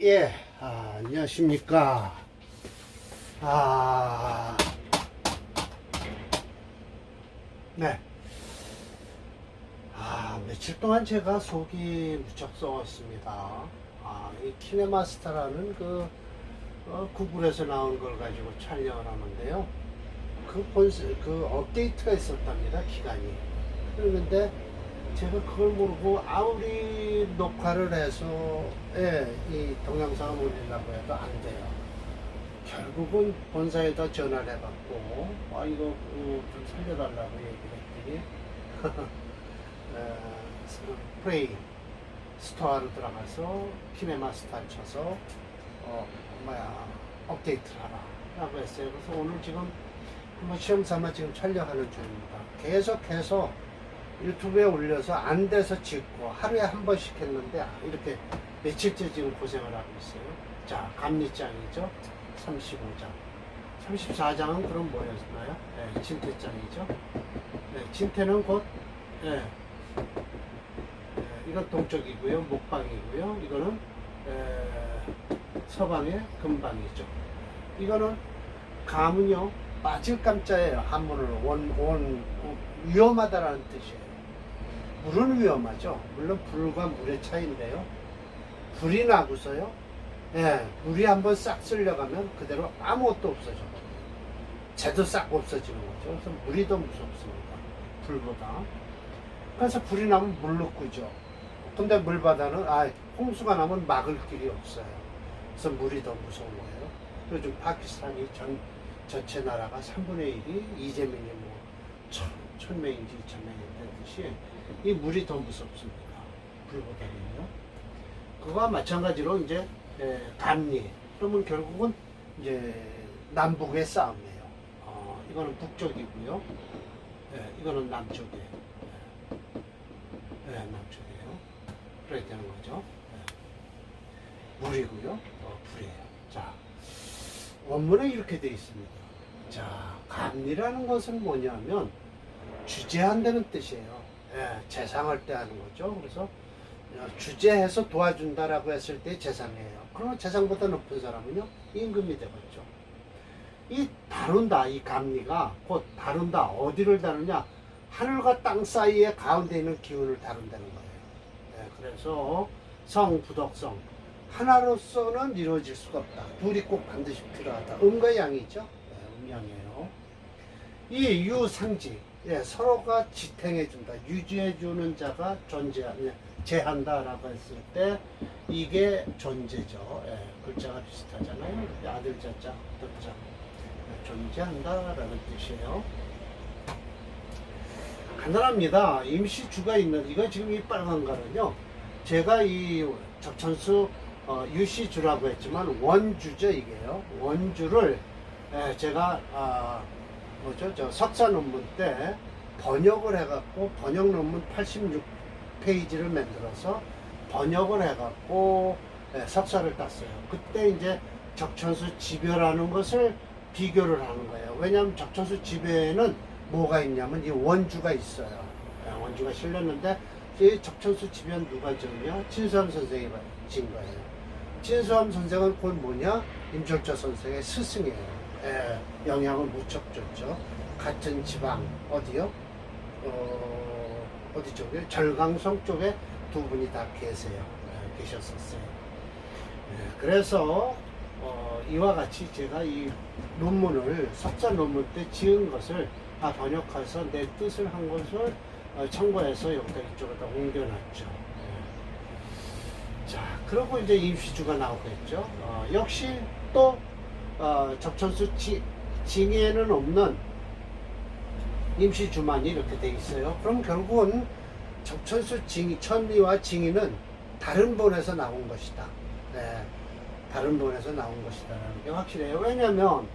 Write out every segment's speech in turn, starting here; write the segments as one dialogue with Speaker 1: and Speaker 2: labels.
Speaker 1: 예, 안녕하십니까. 네. 며칠 동안 제가 속이 무척 썩었습니다. 이 키네마스터라는 구글에서 나온 걸 가지고 촬영을 하는데요. 그 업데이트가 있었답니다, 기간이. 그런데 제가 그걸 모르고 아무리 녹화를 해서 이 동영상을 올리려고 해도 안 돼요. 결국은 본사에다 전화를 해갖고 이거 좀 살려달라고 얘기를 했더니 프레이 스토어로 들어가서 키네마스터를 쳐서 업데이트를 하라 라고 했어요. 그래서 오늘 지금 한번 시험 삼아 지금 촬영하는 중입니다. 계속해서 유튜브에 올려서 안 돼서 찍고 하루에 한 번씩 했는데 이렇게 며칠째 지금 고생을 하고 있어요. 자, 감리장이죠. 35장. 34장은 그럼 뭐였나요? 네, 진태장이죠. 네, 진태는 곧 이건 동쪽이고요. 목방이고요. 이거는 서방의 금방이죠. 이거는 감은요, 빠질 감자예요. 한문으로 위험하다라는 뜻이에요. 물은 위험하죠. 물론 불과 물의 차이인데요. 불이 나고서요. 물이 한번 싹 쓸려가면 그대로 아무것도 없어져. 재도 싹 없어지는 거죠. 그래서 물이 더 무섭습니다. 불보다. 그래서 불이 나면 물로 끄죠. 근데 물바다는 홍수가 나면 막을 길이 없어요. 그래서 물이 더 무서운 거예요. 요즘 파키스탄이 전체 나라가 3분의 1이 이재민이 1000명인지 2000명이 되듯이 이 물이 더 무섭습니다. 불보다는요. 그거와 마찬가지로 이제 감리. 그러면 결국은 이제 남북의 싸움이에요. 이거는 북쪽이고요. 이거는 남쪽이에요. 남쪽이에요. 그래야 되는 거죠. 물이고요. 불이에요. 자, 원문에 이렇게 되어 있습니다. 자, 감리라는 것은 뭐냐면 주재한다는 뜻이에요. 재상할 때 하는 거죠. 그래서 주재해서 도와준다라고 했을 때 재상이에요. 그러면 재상보다 높은 사람은요, 임금이 되겠죠. 이 다룬다, 이 감리가 곧 다룬다. 어디를 다루냐? 하늘과 땅 사이에 가운데 있는 기운을 다룬다는 거예요. 그래서 성부덕성. 하나로서는 이루어질 수가 없다. 둘이 꼭 반드시 필요하다. 음과 양이죠. 음양이에요. 이 유상지. 서로가 지탱해준다. 유지해주는 자가 제한다라고 했을 때 이게 존재죠. 글자가 비슷하잖아요. 아들 자자, 덕자. 존재한다라는 뜻이에요. 간단합니다. 임시주가 있는, 이거 지금 이 빨간 거는요. 제가 이 적천수 유시주라고 했지만 원주죠, 이게요. 원주를 제가 석사 논문 때 번역을 해갖고 번역 논문 86페이지를 만들어서 번역을 해갖고 석사를 땄어요. 그때 이제 적천수 지배라는 것을 비교를 하는 거예요. 왜냐하면 적천수 지배에는 뭐가 있냐면 이 원주가 있어요. 원주가 실렸는데 이 적천수 지배는 누가 지었냐? 진수함 선생이 지은 거예요. 진수함 선생은 곧 뭐냐? 임철조 선생의 스승이에요. 영향을 무척 줬죠. 같은 지방 어디요? 어디 쪽에? 절강성 쪽에 두 분이 다 계셨었어요. 그래서 이와 같이 제가 이 논문을 석사 논문 때 지은 것을 번역해서 내 뜻을 한 것을 참고해서 여기다 이쪽에다 옮겨놨죠. 자, 그리고 이제 임시주가 나오겠죠. 역시 또 적천수 징해에는 없는 임시주만이 이렇게 돼 있어요. 그럼 결국은 적천수 천리와 징의는 다른 본에서 나온 것이다. 다른 본에서 나온 것이다라는 게 확실해요. 왜냐면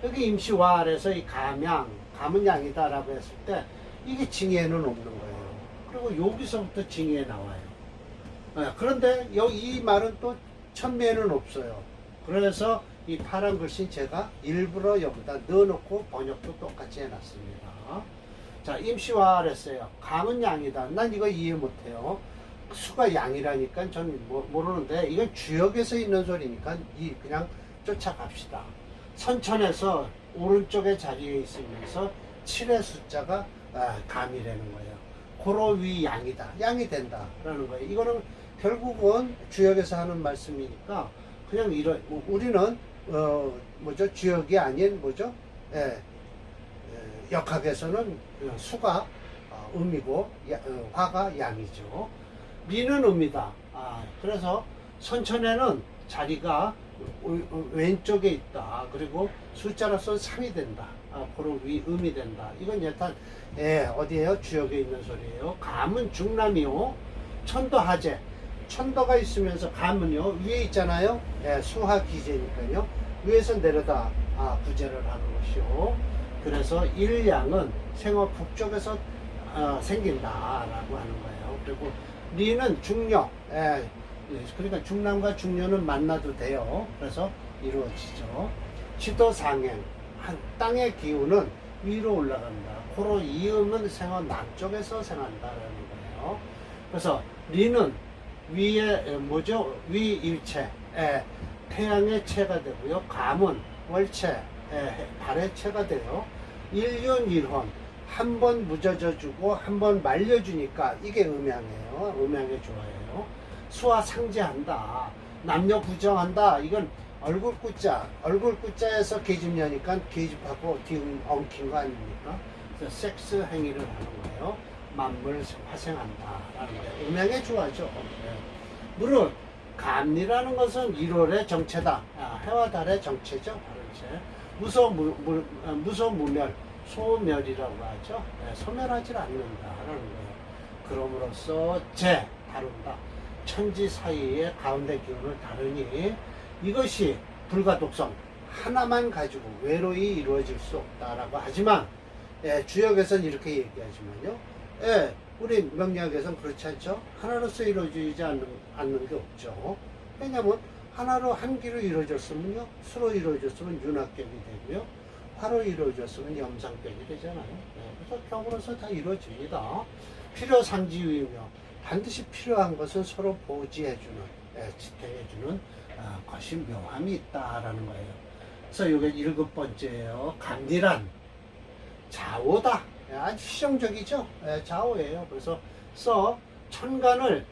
Speaker 1: 여기 임시와 아래서 이 감은 양이다라고 했을 때 이게 징해에는 없는 거예요. 그리고 여기서부터 징해에 나와요. 그런데 이 말은 또 천미에는 없어요. 그래서 이 파란 글씨는 제가 일부러 여기다 넣어놓고 번역도 똑같이 해놨습니다. 자, 임시와 아래서요. 감은 양이다. 난 이거 이해 못해요. 수가 양이라니까 전 모르는데 이건 주역에서 있는 소리니까 그냥 쫓아갑시다. 선천에서 오른쪽에 자리에 있으면서 7의 숫자가 감이라는 거예요. 고로 위 양이다. 양이 된다라는 거예요. 이거는 결국은 주역에서 하는 말씀이니까 그냥 우리는 뭐죠? 주역이 아닌 뭐죠? 역학에서는 수가 음이고 화가 양이죠. 미는 음이다. 그래서 선천에는 자리가 왼쪽에 있다. 그리고 숫자로서 3이 된다. 고로 위 음이 된다. 이건 일단 어디에요? 주역에 있는 소리예요. 감은 중남이요. 천도 하재. 천도가 있으면서 감은요 위에 있잖아요. 수하 기재니까요. 위에서 내려다 구제를 하는 것이요. 그래서 일양은 생어 북쪽에서 생긴다라고 하는 거예요. 그리고 리는 중력. 그러니까 중남과 중녀는 만나도 돼요. 그래서 이루어지죠. 지도상행. 땅의 기운은 위로 올라간다. 고로 이음은 생어 남쪽에서 생한다라는 거예요. 그래서 리는 위에 뭐죠? 위 일체, 태양의 체가 되고요. 감은 월체, 발의 체가 돼요. 일륜 일혼, 한 번 무져져 주고 한 번 말려주니까 이게 음양이에요. 음양의 조화예요. 수와 상제한다. 남녀 부정한다. 이건 얼굴 꾸자에서 계집녀니까 계집하고 뒤은 엉킨 거 아닙니까? 그래서 섹스 행위를 하는 거예요. 만물 화생한다라는 거예요. 음양의 조화죠. 무릇 감리라는 것은 1월의 정체다. 해와 달의 정체죠. 무소무멸, 소멸이라고 하죠. 소멸하지 않는다라는 거예요. 그럼으로써 다룬다. 천지 사이의 가운데 기운을 다루니 이것이 불가독성 하나만 가지고 외로이 이루어질 수 없다라고 하지만 주역에서는 이렇게 얘기하지만요. 우리 명리학에서는 그렇지 않죠. 하나로서 이루어지지 않는 게 없죠. 왜냐하면 하나로 한 기로 이루어졌으면요. 수로 이루어졌으면 윤학격이 되고요. 화로 이루어졌으면 염상격이 되잖아요. 그래서 격으로서 다 이루어집니다. 필요상지유이며 반드시 필요한 것은 서로 보지해주는, 지탱해주는 것이 묘함이 있다라는 거예요. 그래서 이게 7번째예요. 감리란 좌우다. 아주 실용적이죠. 좌우예요. 그래서 천간을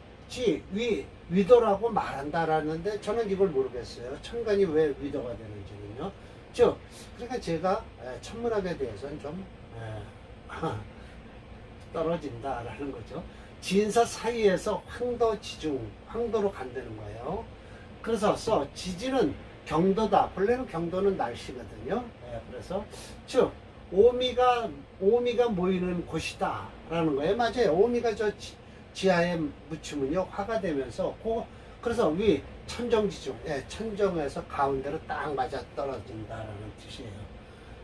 Speaker 1: 위도라고 말한다라는데 저는 이걸 모르겠어요. 천간이 왜 위도가 되는지는요. 그러니까 제가 천문학에 대해서는 좀 떨어진다라는 거죠. 지인사 사이에서 황도로 간다는 거예요. 그래서 지지는 경도다. 본래는 경도는 날씨거든요. 그래서 오미가 모이는 곳이다 라는 거예요. 맞아요. 오미가 지하에 묻히면요 화가 되면서 그래서 천정지중, 천정에서 가운데로 딱 맞아 떨어진다라는 뜻이에요.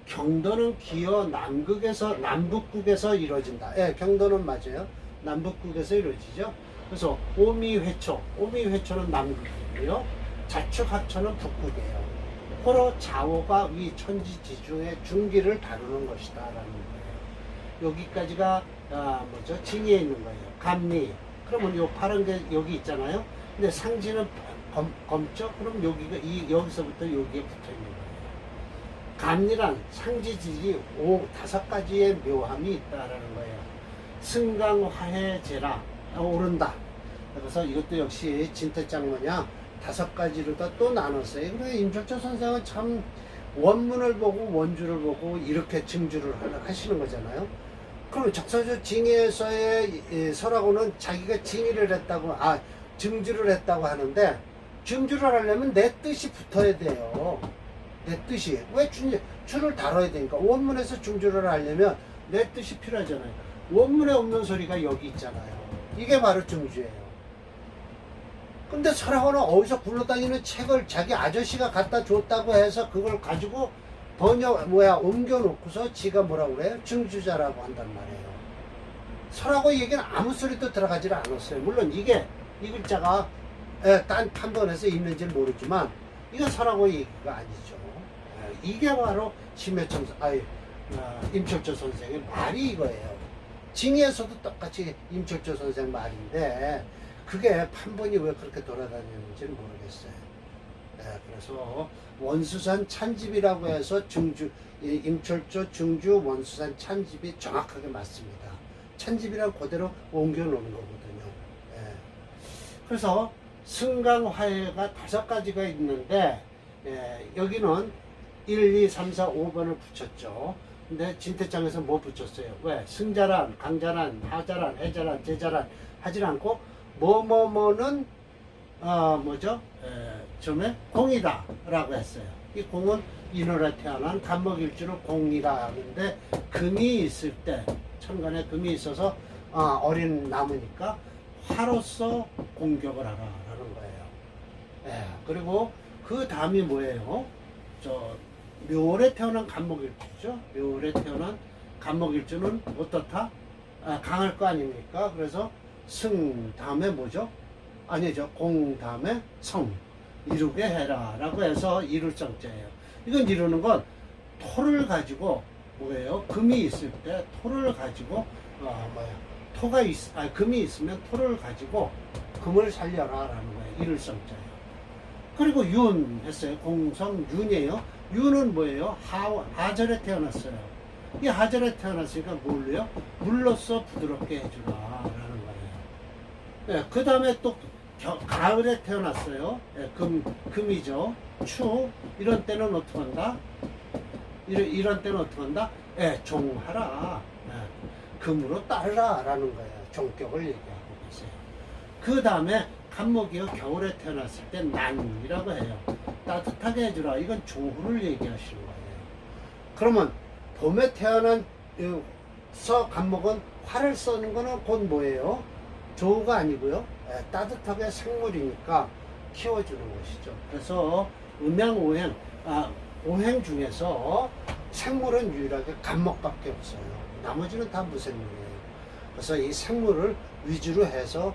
Speaker 1: 경도는 기어 남북국에서 이루어진다. 경도는 맞아요. 남북국에서 이루어지죠. 그래서 오미회초는 남극이고요. 자축합초는 북극이에요. 호로 좌우가 천지지중의 중기를 다루는 것이다 라는 거예요. 여기까지가 징에 있는 거예요. 감리. 그러면 요 파란 게 여기 있잖아요. 근데 상지는 검죠? 그럼 여기서부터 여기에 붙어 있는 거예요. 감리란 상지지지 5가지의 묘함이 있다라는 거예요. 승강화해제라 오른다. 그래서 이것도 역시 진태장모냐 5가지로 또 나눴어요. 그래서 임철조 선생은 참 원문을 보고 원주를 보고 이렇게 증주를 하시는 거잖아요. 그럼 적서조 징의에서의 설하고는 자기가 증주를 했다고 하는데 증주를 하려면 내 뜻이 붙어야 돼요. 내 뜻이. 왜 주를 다뤄야 되니까. 원문에서 증주를 하려면 내 뜻이 필요하잖아요. 원문에 없는 소리가 여기 있잖아요. 이게 바로 증주예요. 근데 설하고는 어디서 굴러다니는 책을 자기 아저씨가 갖다 줬다고 해서 그걸 가지고 옮겨놓고서 지가 뭐라고 그래요? 증주자라고 한단 말이에요. 설하고 얘기는 아무 소리도 들어가지 않았어요. 물론 이 글자가 딴 판본에서 있는지 모르지만 이건 설하고 얘기가 아니죠. 이게 바로 임철조 선생의 말이 이거예요. 징의에서도 똑같이 임철조 선생 말인데 그게 판본이 왜 그렇게 돌아다니는지는 모르겠어요. 그래서 원수산 찬집이라고 해서 임철조 중주 원수산 찬집이 정확하게 맞습니다. 찬집이랑 그대로 옮겨 놓은 거거든요. 그래서 승강화해가 5가지가 있는데 여기는 1, 2, 3, 4, 5번을 붙였죠. 근데 진태장에서 뭐 붙였어요? 왜? 승자란, 강자란, 하자란, 해자란, 제자란 하질 않고 뭐뭐뭐는 뭐죠? 처음에 공이다 라고 했어요. 이 공은 인월에 태어난 간목일주로 공이라 하는데 금이 있을 때 천간에 금이 있어서 어린 나무니까 화로서 공격을 하라라는 거예요. 그리고 그 다음이 뭐예요? 묘월에 태어난 간목일주죠. 묘월에 태어난 간목일주는 어떻다? 강할 거 아닙니까? 그래서 승 다음에 뭐죠? 아니죠. 공 다음에 성. 이루게 해라 라고 해서 이룰성자예요. 이건 이루는 건 토를 가지고 뭐예요? 금이 있을 때 토를 가지고 금이 있으면 토를 가지고 금을 살려라 라는 거예요. 이룰성자예요. 그리고 윤 했어요. 공성 윤이에요. 윤은 뭐예요? 하절에 태어났어요. 이 하절에 태어났으니까 뭘로요? 물로써 부드럽게 해주라 라는 거예요. 그 다음에 또 가을에 태어났어요. 금이죠. 추. 이런 때는 어떻게 한다? 이런 때는 어떻게 한다? 종하라. 금으로 따르라 라는 거예요. 종격을 얘기하고 계세요. 그 다음에 간목이요. 겨울에 태어났을 때 난이라고 해요. 따뜻하게 해주라. 이건 조후를 얘기하시는 거예요. 그러면 봄에 태어난 간목은 화를 쏘는 거는 곧 뭐예요? 조후가 아니고요. 따뜻하게 생물이니까 키워주는 것이죠. 그래서 음양 오행 중에서 생물은 유일하게 간목밖에 없어요. 나머지는 다 무생물이에요. 그래서 이 생물을 위주로 해서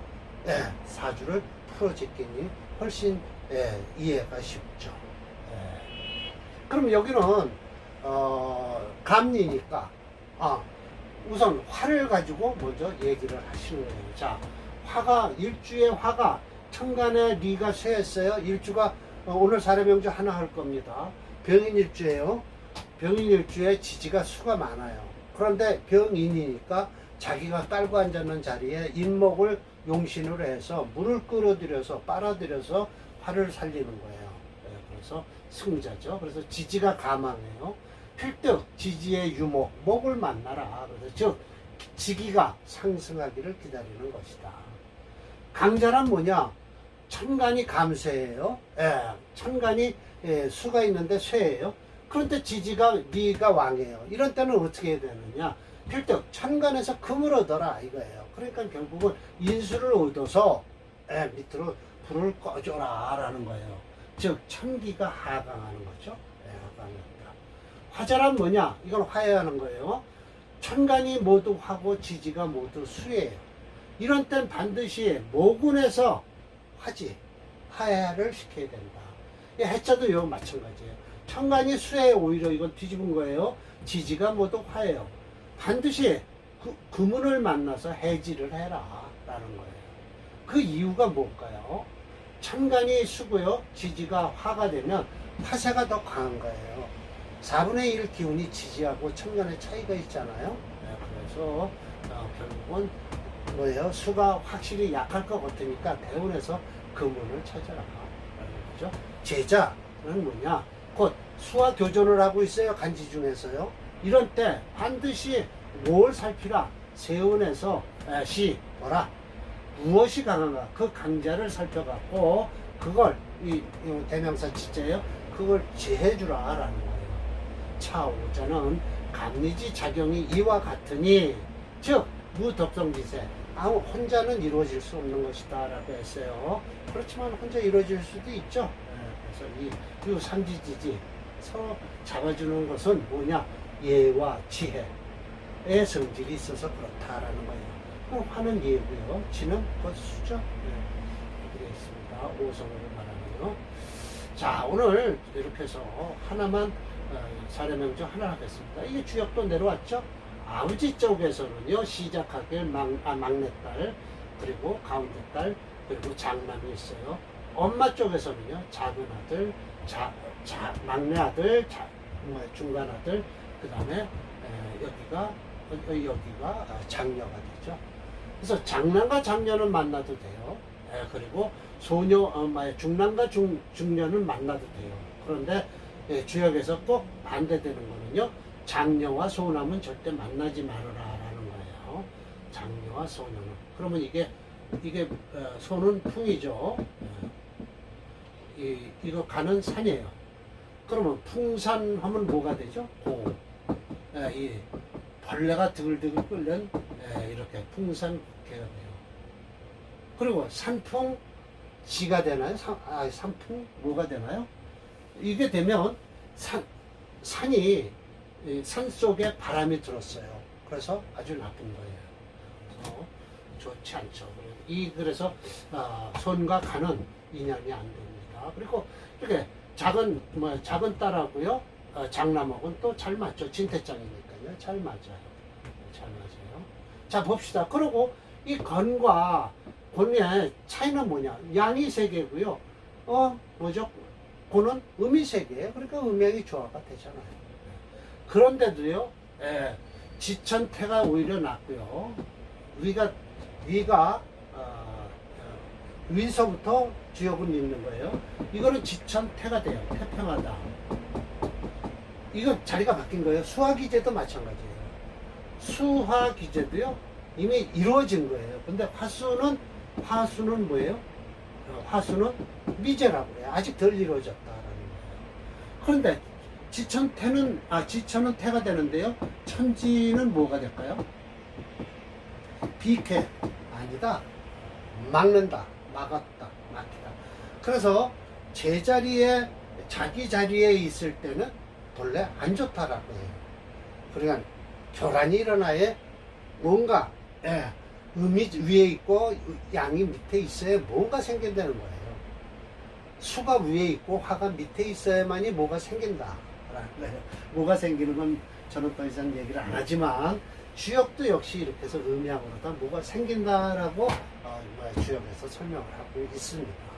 Speaker 1: 사주를 풀어짓기니 훨씬 이해가 쉽죠. 그럼 여기는 감리니까 우선 화를 가지고 먼저 얘기를 하시는 거예요. 자, 일주의 화가 천간에 리가 쇠했어요. 일주가 오늘 사례명주 하나 할 겁니다. 병인일주예요. 병인일주에 지지가 수가 많아요. 그런데 병인이니까 자기가 깔고 앉았는 자리에 인목을 용신으로 해서 물을 끌어들여서 빨아들여서 화를 살리는 거예요. 그래서 승자죠. 그래서 지지가 가망해요. 필득 지지의 유목, 목을 만나라. 그래서 즉 지기가 상승하기를 기다리는 것이다. 강자란 뭐냐? 천간이 감쇠예요. 천간이 수가 있는데 쇠예요. 그런데 지지가 리가 왕이에요. 이런 때는 어떻게 해야 되느냐? 필득 천간에서 금을 얻어라 이거예요. 그러니까 결국은 인수를 얻어서 밑으로 불을 꺼줘라 라는 거예요. 즉 천기가 하강하는 거죠. 하강합니다. 화자란 뭐냐? 이걸 화해하는 거예요. 천간이 모두 화고 지지가 모두 수예요. 이런 땐 반드시 모군에서 화해를 시켜야 된다. 해자도 이거 마찬가지예요. 천간이 수에 오히려 이건 뒤집은 거예요. 지지가 모두 화예요. 반드시 금운을 만나서 해지를 해라 라는 거예요. 그 이유가 뭘까요? 천간이 수고요. 지지가 화가 되면 화세가 더 강한 거예요. 4분의 1 기운이 지지하고 천간의 차이가 있잖아요. 그래서 결국은 뭐예요? 수가 확실히 약할 것 같으니까 대운에서 금운을 찾아라 라는 거죠. 제자는 뭐냐? 곧 수와 교전을 하고 있어요. 간지 중에서요. 이런 때 반드시 뭘 살피라? 세운에서 뭐라? 무엇이 강한가? 그 강자를 살펴갖고 그걸 이 대명사 지자예요. 그걸 제해주라 라는 거예요. 차오자는 감리지 작용이 이와 같으니 즉 무덥성지세 혼자는 이루어질 수 없는 것이다 라고 했어요. 그렇지만 혼자 이루어질 수도 있죠. 그래서 이 삼지지지 서로 잡아주는 것은 뭐냐? 예와 지혜의 성질이 있어서 그렇다라는 거예요. 그럼 화는 예고요. 지는 그 수죠. 되어 있습니다. 오성으로 말하면요. 자, 오늘 이렇게 해서 하나만 사례명주 하나 하겠습니다. 이게 주역도 내려왔죠. 아버지 쪽에서는요, 시작하길 막내딸, 그리고 가운데딸, 그리고 장남이 있어요. 엄마 쪽에서는요, 작은 아들, 막내 아들, 중간 아들, 그 다음에 여기가 장녀가 되죠. 그래서 장남과 장녀는 만나도 돼요. 그리고 중남과 중녀는 만나도 돼요. 그런데 주역에서 꼭 반대되는 거는요, 장녀와 소남은 절대 만나지 말아라라는 거예요. 장녀와 소녀는. 그러면 이게 소는 풍이죠. 이거 가는 산이에요. 그러면 풍산 하면 뭐가 되죠? 고. 이 벌레가 드글드글 끓는 이렇게 풍산개가 돼요. 그리고 산풍 지가 되나요? 산풍 뭐가 되나요? 이게 되면 산이 산 속에 바람이 들었어요. 그래서 아주 나쁜 거예요. 좋지 않죠. 그래서 손과 간은 인연이 안 됩니다. 그리고 이렇게 작은 딸하고요, 장남하고는 또 잘 맞죠. 진태장이니까요. 잘 맞아요. 잘 맞아요. 자, 봅시다. 그리고 이 건과 곤의 차이는 뭐냐? 양이 세 개고요. 뭐죠? 곤은 음이 세 개예요. 그러니까 음양이 조화가 되잖아요. 그런데도요, 지천태가 오히려 낫고요. 위서부터 주역은 읽는 거예요. 이거는 지천태가 돼요. 태평하다. 이거 자리가 바뀐 거예요. 수화기제도 마찬가지예요. 수화기제도요, 이미 이루어진 거예요. 근데 화수는 뭐예요? 화수는 미제라고 그래요. 아직 덜 이루어졌다라는 거예요. 그런데 지천은 태가 되는데요. 천지는 뭐가 될까요? 비캐. 아니다. 막는다. 막았다. 막히다. 그래서 자기 자리에 있을 때는 본래 안 좋다라고 해요. 그러니까 교란이 일어나야 뭔가, 음이 위에 있고 양이 밑에 있어야 뭔가 생긴다는 거예요. 수가 위에 있고 화가 밑에 있어야만이 뭐가 생긴다. 뭐가 생기는 건 저는 더 이상 얘기를 안 하지만, 주역도 역시 이렇게 해서 음양으로다 뭐가 생긴다라고 주역에서 설명을 하고 있습니다.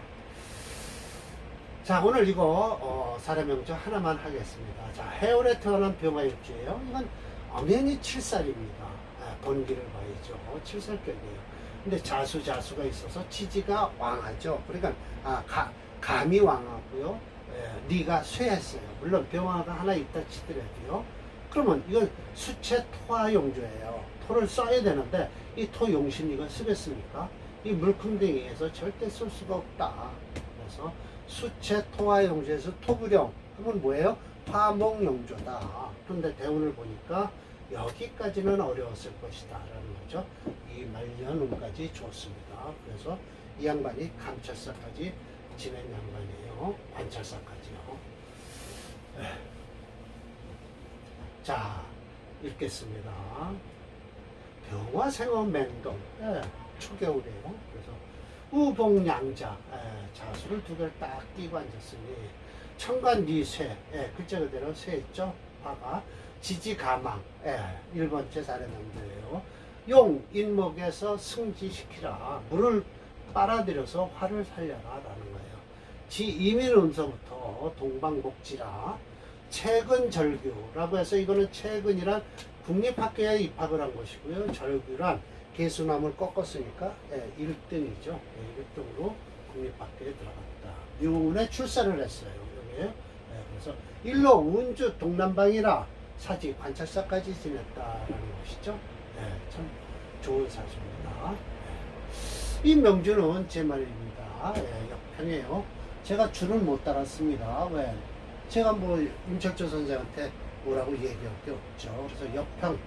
Speaker 1: 자, 오늘 이거 사례명조 하나만 하겠습니다. 자, 해월에 태어난 병화일주예요. 이건 엄연히 7살입니다. 번기를 봐야죠. 7살격이에요. 근데 자수가 있어서 지지가 왕하죠. 그러니까 감이 왕하고요. 리가 쇠했어요. 물론 병화가 하나 있다 치더라도요. 그러면 이건 수채 토화용조예요. 토를 써야 되는데 이 토용신 이걸 쓰겠습니까? 이 물컹댕이에서 절대 쓸 수가 없다. 그래서 수채 토화용조에서 토부령 하면 뭐예요? 화목용조다. 그런데 대운을 보니까 여기까지는 어려웠을 것이다 라는 거죠. 이 말년운까지 좋습니다. 그래서 이 양반이 감찰사까지 지낸 양반이에요. 관찰사까지요. 자, 읽겠습니다. 병화생원 맹동, 초겨울이에요. 그래서 우복양자, 자수를 두 개를 딱 끼고 앉았으니 청간리쇠, 글자 그대로 쇠했죠. 화가 지지가망, 1번째 사례명도예요. 용, 인목에서 승지시키라. 물을 빨아들여서 화를 살려라 라는 거예요. 지 이민운서부터 동방복지라. 최근절규라고 해서 이거는 최근이란 국립학교에 입학을 한 것이고요. 절규란 개수나무를 꺾었으니까 1등이죠. 1등으로 국립학교에 들어갔다. 묘운에 출사를 했어요. 여기에. 그래서 일로 운주 동남방이라 사지 관찰사까지 지냈다라는 것이죠. 참 좋은 사주입니다. 이 명주는 제 말입니다. 역평이에요. 제가 줄은 못 달았습니다. 왜? 제가 뭐 임철조 선생한테 뭐라고 얘기할 게 없죠. 그래서 역평,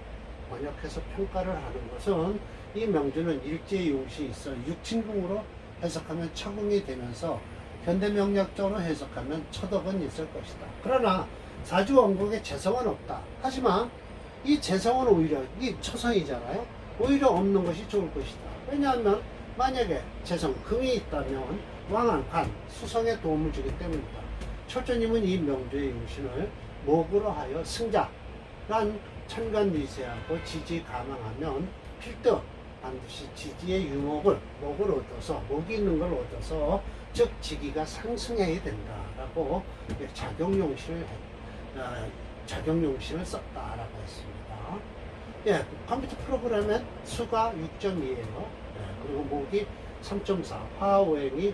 Speaker 1: 번역해서 평가를 하는 것은 이 명주는 일제용시 있어 육친궁으로 해석하면 처궁이 되면서 현대명략적으로 해석하면 처덕은 있을 것이다. 그러나 사주원국에 재성은 없다. 하지만 이 재성은 오히려 이 처성이잖아요. 오히려 없는 것이 좋을 것이다. 왜냐하면 만약에 재성, 금이 있다면 왕한 관, 수성에 도움을 주기 때문이다. 철조님은 이 명주의 용신을 목으로 하여 승자란 천간리세하고 지지가망하면 필득, 반드시 지지의 유목을, 목을 얻어서, 목이 있는 걸 얻어서, 즉, 지기가 상승해야 된다라고 작용용신을 썼다라고 했습니다. 예, 컴퓨터 프로그램엔 수가 6.2예요. 예, 그리고 목이 3.4, 화오행이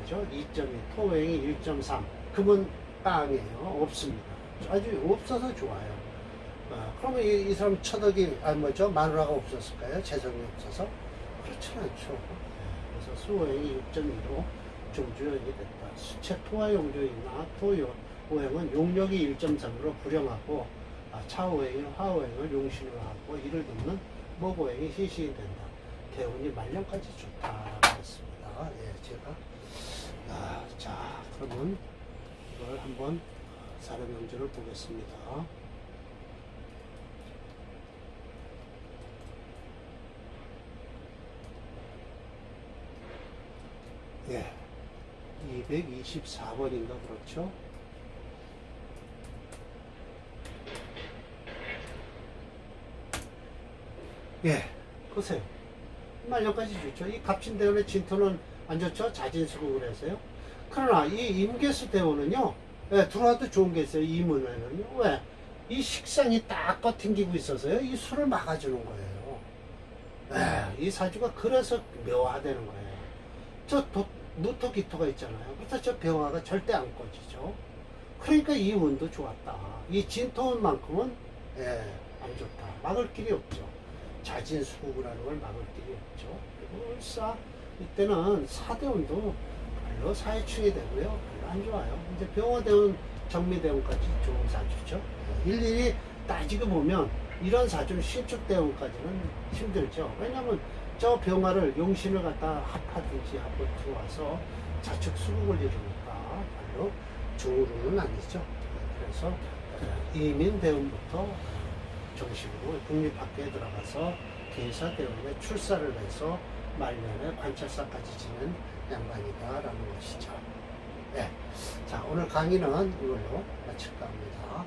Speaker 1: 2.2, 토오행이 1.3. 금은 빵이에요. 없습니다. 아주 없어서 좋아요. 그러면 이 사람 처덕이, 마누라가 없었을까요? 재성이 없어서? 그렇진 않죠. 그래서 수오행이 6.2로 종주연이 됐다. 수체 토와 용조이나 토오행은 용력이 1.3으로 불영하고, 차오행이 화오행을 용신으로 하고, 이를 돕는 목오행이 희신이 된다. 대운이 말년까지 좋다라고 했습니다. 예, 제가. 자, 그러면 이걸 한번 사례 명제를 보겠습니다. 예, 224번인가 그렇죠? 예, 보세요. 말년까지 좋죠. 이 갑신대운의 진토는 안 좋죠? 자진수국을 해서요. 그러나 이 임계수 대운은요, 예, 들어와도 좋은 게 있어요. 이 문에는요. 왜? 이 식상이 딱 튕기고 있어서요. 이 술을 막아주는 거예요. 예, 이 사주가 그래서 묘화되는 거예요. 무토 기토가 있잖아요. 그래서 저 병화가 절대 안 꺼지죠. 그러니까 이 운도 좋았다. 이 진토운만큼은 안 좋다. 막을 길이 없죠. 자진수국을 하는 걸 막을 길이 없죠. 그리고 을사 이때는 사대운도 별로 사회충이 되고요. 별로 안 좋아요. 이제 병화대운, 정미대운까지 좋은 사주죠. 일일이 따지고 보면 이런 사주는 신축대운까지는 힘들죠. 왜냐면 저 병화를 용신을 갖다 합하든지 하고 들어와서 자축 수국을 이루니까 별로 좋은 아니죠. 그래서 이민대운부터 정식으로 국립학교에 들어가서 계사대운에 출사를 해서 말년에 관찰사까지 지낸 양반이다라는 것이죠. 네. 자, 오늘 강의는 이걸로 마칠까 합니다.